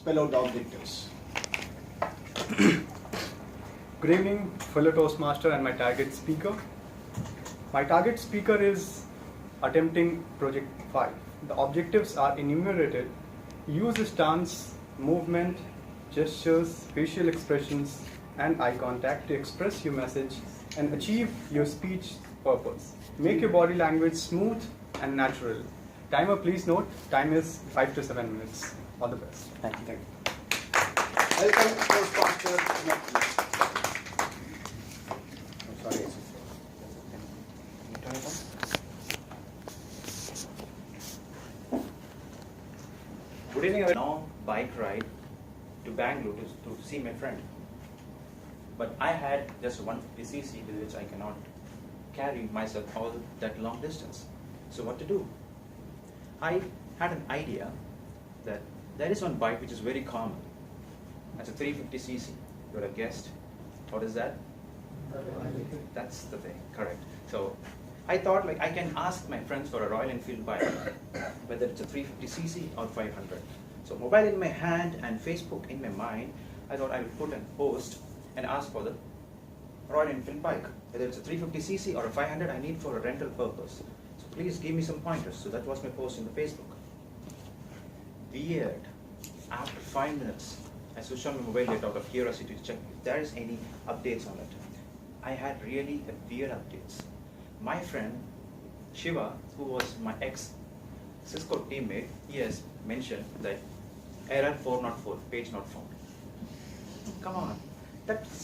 spell out the objectives. Good evening, fellow Toastmaster and my target speaker. My target speaker is attempting Project 5. The objectives are enumerated. Use the stance, movement, gestures, facial expressions, and eye contact to express your message and achieve your speech purpose. Make your body language smooth and natural. Timer, please note, time is 5 to 7 minutes. All the best. Thank you. Welcome, Toastmaster. Oh, sorry. Can you turn it on? Good evening. Long bike ride to Bangalore to see my friend. But I had just 150cc with which I cannot carry myself all that long distance. So what to do? I had an idea that there is one bike which is very common. That's a 350cc. You would have guessed. What is that? That's the thing, correct. So I thought like I can ask my friends for a Royal Enfield bike, whether it's a 350cc or 500. So mobile in my hand and Facebook in my mind, I thought I would put a post and ask for the Royal Enfield bike. Whether it's a 350cc or a 500, I need for a rental purpose. So please give me some pointers. So that was my post in the Facebook. Weird. After 5 minutes, I switched on my mobile data out of curiosity to check if there is any updates on it. I had really weird updates. My friend Shiva, who was my ex-Cisco teammate, he has mentioned that error 404, page not found. Come on.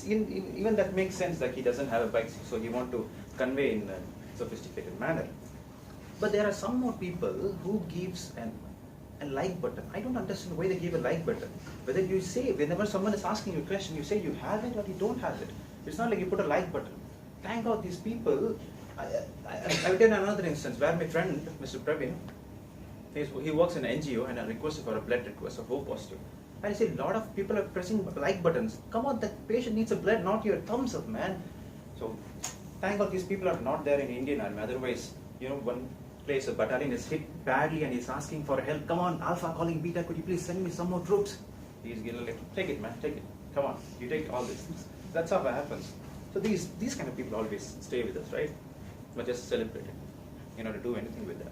Even that makes sense, like he doesn't have a bike, so he wants to convey in a sophisticated manner. But there are some more people who gives a like button. I don't understand why they give a like button. Whether you say, whenever someone is asking you a question, you say you have it or you don't have it. It's not like you put a like button. Thank God these people. I'll tell you another instance where my friend, Mr. Praveen, he works in an NGO and I requested for a blood request of O positive. I say a lot of people are pressing like buttons. Come on, that patient needs a blood, not your thumbs up, man. So thank God these people are not there in Indian Army. Otherwise, one place a battalion is hit badly and he's asking for help. Come on, Alpha calling Beta, could you please send me some more troops? He's gonna like, take it, man, take it. Come on, you take all this. That's how it happens. So these kind of people always stay with us, right? But just celebrate it. You know, to do anything with that.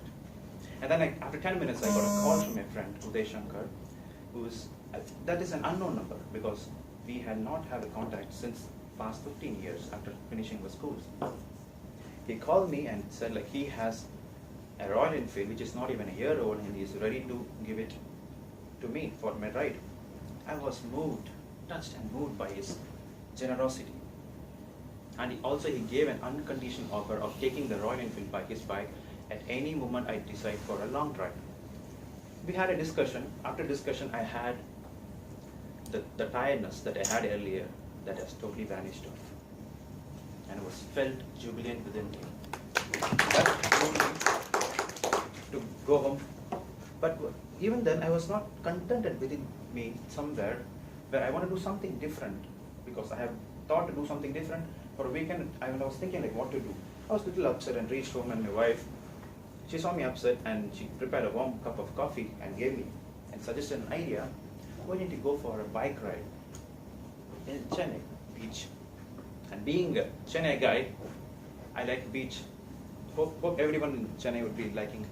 And then after 10 minutes, I got a call from my friend Uday Shankar, that is an unknown number because we had not had a contact since past 15 years after finishing the schools. He called me and said like he has a Royal Enfield which is not even a year old and he's ready to give it to me for my ride. I was moved, touched and moved by his generosity. And he gave an unconditional offer of taking the Royal Enfield bike, his bike, at any moment I decide for a long drive. We had a discussion. After discussion, I had the tiredness that I had earlier that has totally vanished off. And I was felt jubilant within me. That drove me to go home. But even then, I was not contented within me somewhere where I want to do something different because I have thought to do something different. For a weekend, I was thinking like what to do. I was a little upset and reached home and my wife, she saw me upset and she prepared a warm cup of coffee and gave me and suggested an idea. Why don't you go for a bike ride in Chennai beach? And being a Chennai guy, I like beach. Hope everyone in Chennai would be liking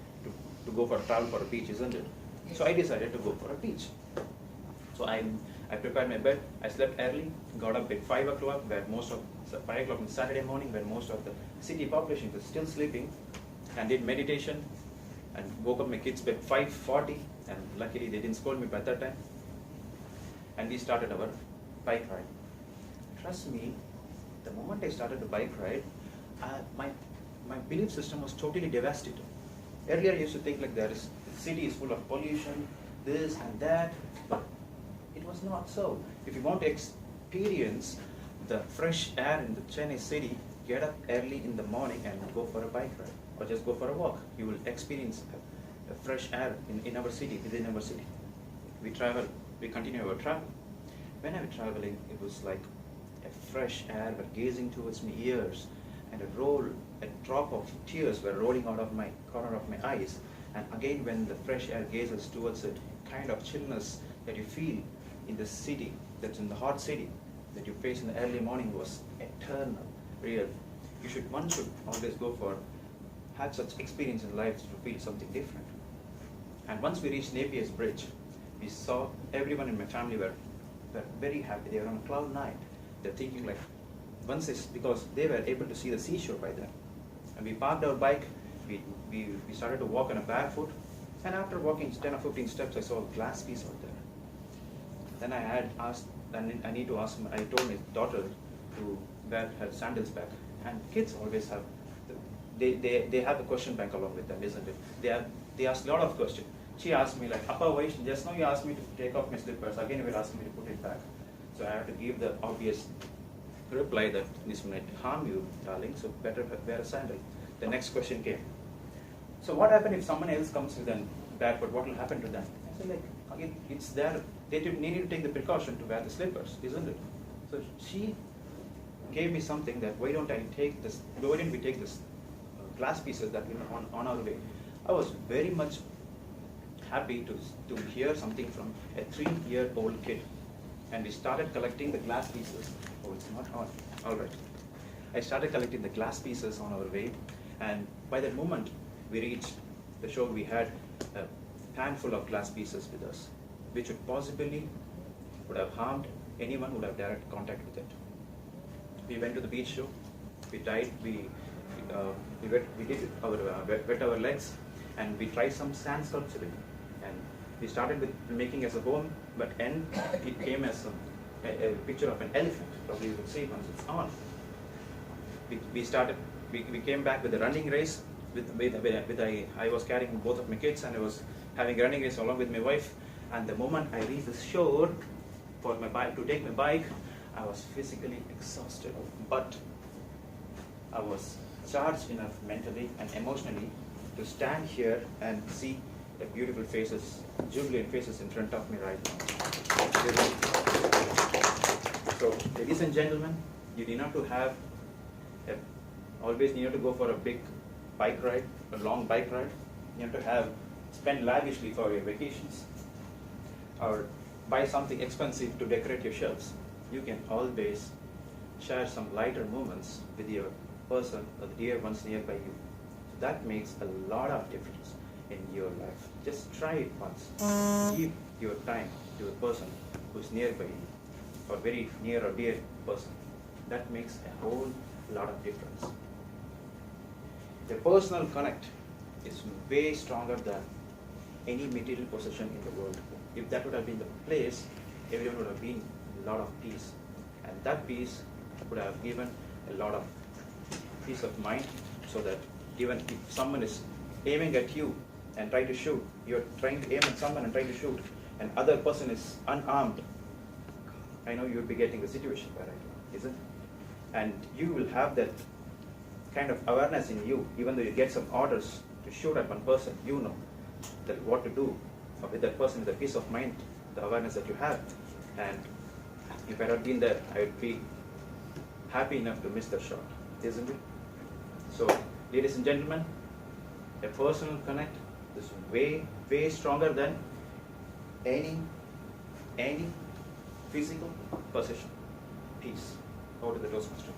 to go for a travel for a beach, isn't it? So I decided to go for a beach. So I prepared my bed. I slept early, got up at 5 o'clock, 5 o'clock on Saturday morning, where most of the city population was still sleeping, and did meditation, and woke up my kids by 5:40, and luckily they didn't scold me by that time. And we started our bike ride. Trust me, the moment I started the bike ride, my belief system was totally devastated. Earlier I used to think like the city is full of pollution, this and that, but it was not so. If you want to experience the fresh air in the Chennai city, get up early in the morning and go for a bike ride or just go for a walk. You will experience a fresh air in our city, within our city. We continue our travel. When I was traveling, it was like a fresh air were gazing towards my ears, and a drop of tears were rolling out of my corner of my eyes. And again, when the fresh air gazes towards it, kind of chillness that you feel in the city, that's in the hot city, that you face in the early morning was eternal, real. One should always go for, have such experience in life to feel something different. And once we reached Napier's Bridge, we saw everyone in my family were very happy. They were on cloud nine. They're thinking like, because they were able to see the seashore by then. And we parked our bike, we started to walk on a barefoot, and after walking 10 or 15 steps, I saw a glass piece out there. Then I told my daughter to wear her sandals back. And kids always have, they have a question bank along with them, isn't it? They ask a lot of questions. She asked me like, Appa, why just now you asked me to take off my slippers, again you will ask me to put it back. So I have to give the obvious reply that this might harm you, darling, so better wear a sandal. The next question came. So what happens if someone else comes with a barefoot, what will happen to them? I said like, again, it's there, they need to take the precaution to wear the slippers, isn't it? So she gave me something that why didn't we take this glass pieces that we were on our way. I was very much happy to hear something from a 3-year-old kid. And we started collecting the glass pieces. Oh, it's not on. All right. I started collecting the glass pieces on our way. And by that moment, we reached the shore. We had a handful of glass pieces with us, which would have harmed anyone who would have direct contact with it. We went to the beach shore. We wet our legs, and we tried some sand sculpturing. And we started with making as a home, but it came as a picture of an elephant. Probably you could see once it's on. We came back with a running race. I was carrying both of my kids, and I was having a running race along with my wife. And the moment I reached the shore to take my bike, I was physically exhausted, but I was charged enough mentally and emotionally to stand here and see the beautiful faces, jubilant faces in front of me right now. So, ladies and gentlemen, you need not to have, always need to go for a big bike ride, a long bike ride. You have to spend lavishly for your vacations, or buy something expensive to decorate your shelves. You can always share some lighter moments with your person or the dear ones nearby you. So that makes a lot of difference in your life. Just try it once. Give your time to a person who's nearby you, or very near or dear person. That makes a whole lot of difference. The personal connect is way stronger than any material possession in the world. If that would have been the place, everyone would have been a lot of peace. And that peace would have given a lot of peace of mind, so that even if someone is aiming at you and trying to shoot, you're trying to aim at someone and trying to shoot, and other person is unarmed, I know you'll be getting the situation right now, isn't it? And you will have that kind of awareness in you, even though you get some orders to shoot at one person, you know that what to do with that person, with the peace of mind, the awareness that you have. And if I had been there, I would be happy enough to miss that shot, isn't it? So, ladies and gentlemen, a personal connect is way, way stronger than any physical possession. Peace. Over to the Toastmaster.